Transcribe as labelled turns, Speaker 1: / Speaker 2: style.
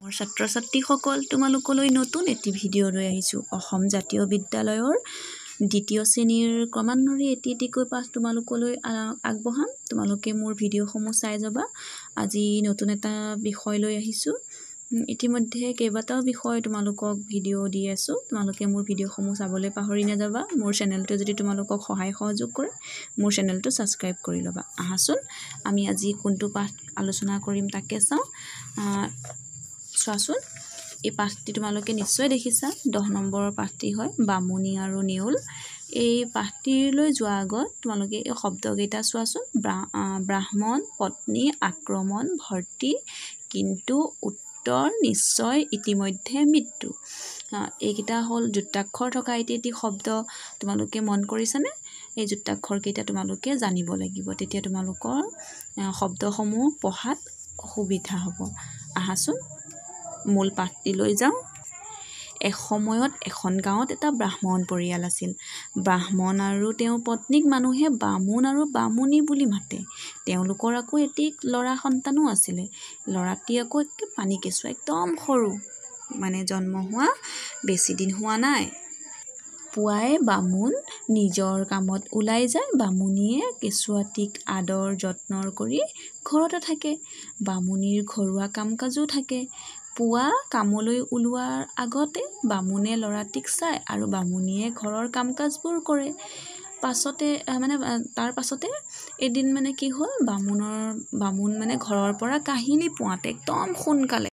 Speaker 1: মোৰ ছাত্ৰ-ছাত্ৰীসকল তোমালোকলৈ নতুন এটি ভিডিঅ' লৈ আহিছোঁ। অসম জাতীয় বিদ্যালয়ৰ দ্বিতীয় শ্ৰেণীৰ ক্ৰমান্বয়ে এটিকৈ পাঠ তোমালোকলৈ আগবঢ়াম। তোমালোকে মোৰ ভিডিঅ'সমূহ চাই যাবা। আজি নতুন এটা বিষয় লৈ আহিছোঁ। ইতিমধ্যে কেইবাটাও বিষয় তোমালোকক ভিডিঅ' দি আছোঁ। তোমালোকে মোৰ ভিডিঅ'সমূহ চাবলৈ পাহৰি নাযাবা। মোৰ চেনেলটো যদি তোমালোকক সহায় সহযোগ কৰে, মোৰ চেনেলটো ছাবস্ক্ৰাইব কৰি ল'বা। আহাচোন আমি আজি কোনটো পাঠ আলোচনা কৰিম তাকে চাওঁ। চোৱাচোন, এই পাঠটি তোমালোকে নিশ্চয় দেখিছা। 10 নম্বৰৰ পাঠটি হয় বামুণী আৰু নেউল। এই পাঠটিলৈ যোৱাৰ আগত তোমালোকে এই শব্দকেইটা চোৱাচোন। ব্ৰাহ্মণ, পত্নী, আক্ৰমণ, ভৰ্তি, কিন্তু, উত্তৰ, নিশ্চয়, ইতিমধ্যে, মৃত্যু। এইকেইটা হ'ল যুক্তাক্ষৰ থকা এটি শব্দ। তোমালোকে মন কৰিছানে? এই যুক্তাক্ষৰকেইটা তোমালোকে জানিব লাগিব, তেতিয়া তোমালোকৰ শব্দসমূহ পঢ়াত সুবিধা হ'ব। আহাচোন মূল পাঠটিলৈ যাওঁ। এসময়ত এখন গাঁৱত এটা ব্ৰাহ্মণ পৰিয়াল আছিল। ব্ৰাহ্মণ আৰু তেওঁৰ পত্নীক মানুহে বামুণ আৰু বামুণী বুলি মাতে। তেওঁলোকৰ আকৌ এটি ল'ৰা সন্তানো আছিলে। ল'ৰাটি আকৌ একে পানীকেঁচুৱা, একদম সৰু, জন্ম হোৱা বেছি দিন হোৱা নাই। পুৱাই বামুণ নিজৰ কামত ওলাই যায়। বামুণীয়ে কেঁচুৱাটিক আদৰ যত্নৰ কৰি ঘৰতে থাকে। বামুণীৰ ঘৰুৱা কাম কাজো থাকে। পুৱা কামলৈ ওলোৱাৰ আগতে বামুণে ল'ৰাটিক চায় আৰু বামুণীয়ে ঘৰৰ কাম কাজবোৰ কৰে। তাৰ পাছতে এদিন কি হ'ল, বামুণ ঘৰৰ পৰা কাহিনী পোৱাতে একদম সোনকালে